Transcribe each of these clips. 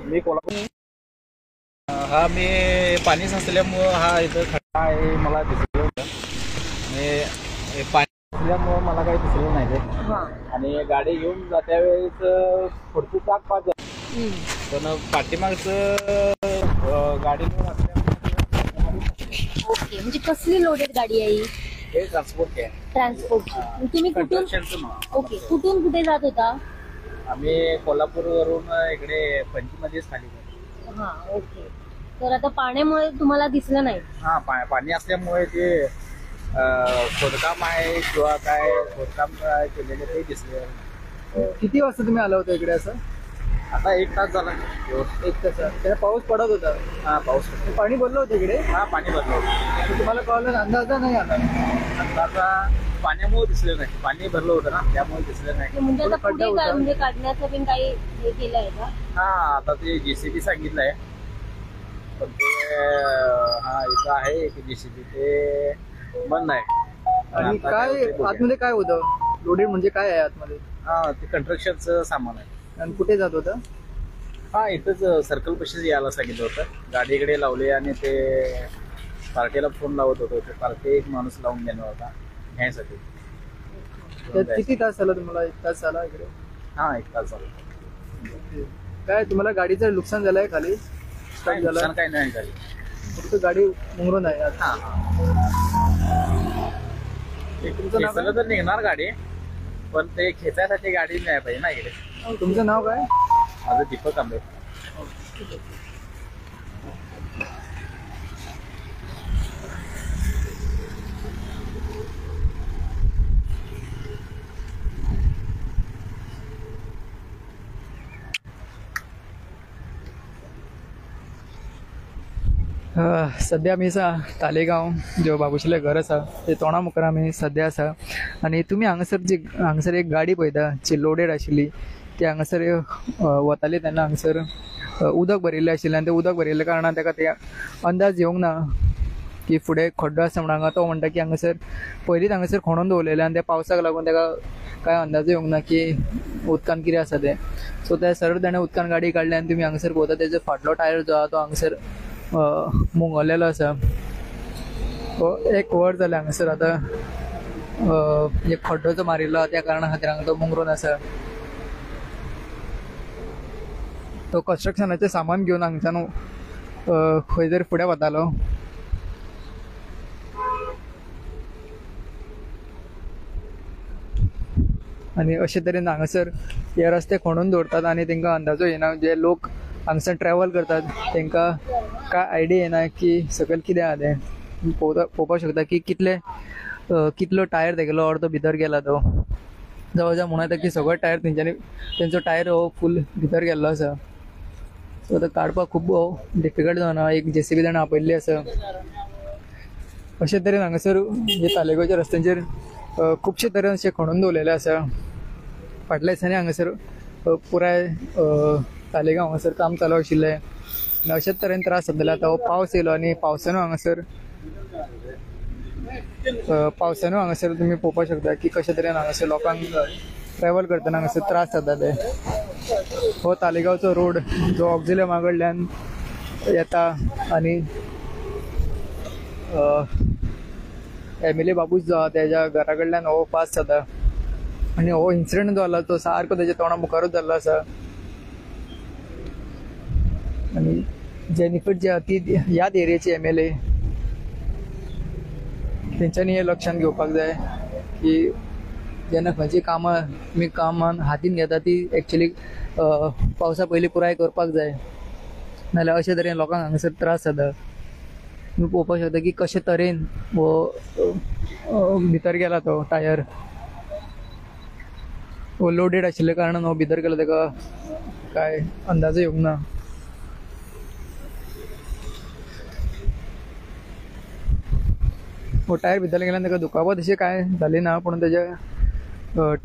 मी कोल्हापूर हा मी पाणी साचल्यामुळं हा इथं खड्डा आहे मला दिसलं होतं आणि पाणी असल्यामुळं मला काही दिसलं नाही ते. आणि गाडी घेऊन जात्या वेळेस पुढचं चाक पाच झालं पण पाठीमागचं गाडी घेऊन ओके, म्हणजे कसली लोडेड गाडी आहे ही? हे ट्रान्सपोर्ट आहे. ट्रान्सपोर्ट. तुम्ही कुठून ओके कुठून कुठे जात होता? आम्ही कोल्हापूरवरून इकडे पंचमध्येच खाली गेलो. हा ओके. तर आता पाण्यामुळे तुम्हाला दिसलं नाही? हा पाणी असल्यामुळे ते खोदकाम आहे किंवा काय खोदकाम केलेले ते दिसले. किती वाजता तुम्ही आला होता इकडे? असं आता 1 तास झाला. 1 तास. त्याला पाऊस पडत होता? हा पाऊस. पाणी भरलं होतं इकडे? हा पाणी भरलं होतं. तुम्हाला कळलं अंदाजा नाही आला? अंदाजा पाण्यामुळे दिसलं नाही. पाणी भरलं होतं ना त्यामुळे दिसलं नाही. म्हणजे आता पुढे काय म्हणजे काढण्याचं पण काही हे केलं आहे का? हा आता ते JCB सांगितलंय पण ते हा इथं आहे की JCB ते बंद आहे. आणि काय आतमध्ये काय होतं? लोडेड म्हणजे काय आहे आतमध्ये? हा ते कंस्ट्रक्शनचं सामान आहे. आणि कुठे जात होतं? हा इथंच सर्कल पशीच यायला सांगितलं होतं. गाडी इकडे लावली आणि ते पार्टीला फोन लावत होतो. ते पार्टी एक माणूस लावून देणार होता घ्यायसाठी. किती तास झाला तुम्हाला? 1 तास झाला इकडे? हा 1 तास झाला. काय तुम्हाला गाडीचं नुकसान झालंय? खाली नुकसान काही नाही झाली. फक्त गाडी मुंगरून आहे. हा तुमचं नाव तर निघणार गाडी पण ते खेचायसाठी गाडी नाही पाहिजे ना इकडे. तुमचं नाव काय? माझं दीपक आंबे. सध्या आम्ही तालेगाव जो बाबूशिले घर आसा ते तोंडा मुखार आमी सध्या आसा. आणि तुम्ही हांगसर एक गाडी पळयता जी लोडेड आशिल्ली. ती हांगसर वताली तेन्ना हांगसर उदक भरिल्लें आशिल्लें आणि ते उदक भरिल्ल्या कारणान ताका ते अंदाज येवंक ना की फुडें खड्डो आसा म्हणून. हांगा तो म्हणटा की हांगसर पयलींच हांगसर खणून दवरलेलें आणि त्या पावसाक लागून ताका काय अंदाज येवंक ना की उदकान कितें आसा तें. सो त्या सरळ ताणें उदकान गाडी काडली आणि तुमी हांगसर पळयता तेजो फाटलो टायर जो आहा तो हांगसर मुंगोलेलो आसा. एक वर जालें हांगसर आतां एक खड्डो जो मारिल्लो त्या कारणान खातीर हांगा तो मुंगरून आसा. तो कन्स्ट्रक्शनाचें सामान घेवन हांगच्यान खंय तरी फुडें वतालो. आनी अशे तरेन हांगासर हे रस्ते खणून दवरतात आणि तांकां अंदाजो येना. जे लोक हांगसर ट्रॅव्हल करतात तांकां काय आयडिया येना की सकयल कितें आहा तें. पळोवपाक शकता की कितलो टायर तेगेलो अर्दो भितर गेला तो. जवळ जवळ म्हणून येता की सगळो टायर तेंचो टायर हो फूल भितर गेल्लो आसा. सो तो काडपाक खूब डिफिकल्ट जावना. एक JCB ताणें आपयल्ली आसा. अशे तरेन हांगासर जे तालेगांवच्या रस्त्यांचेर खुबशे तरेन अशे खणून दवरलेले आसा. फाटल्या दिसांनी हांगासर पुराय तालेगांव हांगासर काम चालू आशिल्लें. अशेच तरेन त्रास जाताले. आतां हो पावस येयलो आणि पावसानूय हांगासर तुमी पळोवपाक शकता की कशे तरेन हांगासर लोकांक ट्रॅव्हल करतना हांगासर त्रास जाताले. हो तालेगांवचो रोड जो ऑक्झिलियमा कडल्यान येता आनी MLA बाबूस जो आहा तेज्या घरा कडल्यान हो पास जाता. आनी हो इन्सिडंट जो जाला तो सारको तेज्या तोंडा मुखारूच जाल्लो आसा. आनी जेनिफर जी आहा ती ह्याच एरियेची MLA. तेंच्यांनी हे लक्षांत घेवपाक जाय की जेन्ना खंयची कामान हातीन घेता ती एक्चुअली पावसा पयलीं पुराय करपाक जाय. नाल्यार अशे तरेन लोकांक हांगासर त्रास जाता. तुम्ही पळोवपाक शकता की कशे तरेन हो भितर गेला तो टायर. हो लोडेड आशिल्ल्या कारणान हो भितर गेलो. ताका काय अंदाज येवंक ना. हो टायर भितर गेल्यान ताका दुखापत अशी काय जाली ना पूण तेजे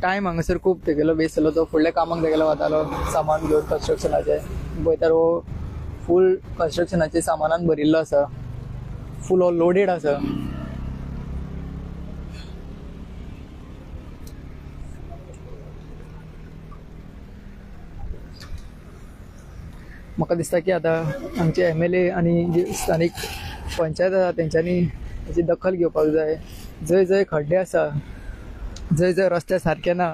टायम हांगासर खूब तेगेलो वेस्ट जालो. तो फुडल्या कामाक तेगेलो वतालो सामान घेवन कन्स्ट्रक्शनाचें. पळयल्यार हो फूल कन्स्ट्रक्शनाचे सामानान भरिल्लो आसा. फूल हो लोडेड आसा. म्हाका दिसता की आतां आमचे MLA आनी जे स्थानीक पंचायत आसा तेंच्यांनी हेची दखल घेवपाक जाय. जंय जंय खड्डे आसा, जंय जंय रस्ते सारके ना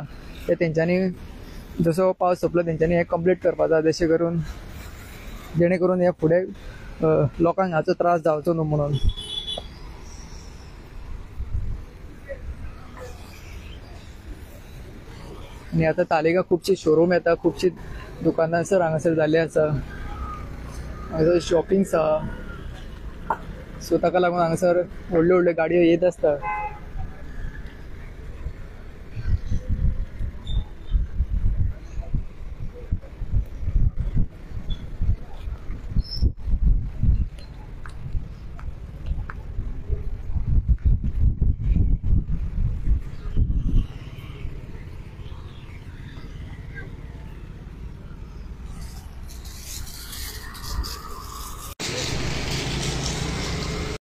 ते तेंच्यांनी जसो पावस सोंपलो तेंच्यांनी हें कंप्लीट करपाक जाय, जेणे करून हे फुडें लोकांक हाचो त्रास जावचो न्हू म्हणून. आनी आतां तालिगांव खुबशी शोरूम येता, खुबशी दुकानां हांगासर जाल्ली आसा, हांगासर शॉपिंग्स आहा. सो ताका लागून हांगासर व्हडल्यो व्हडल्यो गाडयो येत आसता.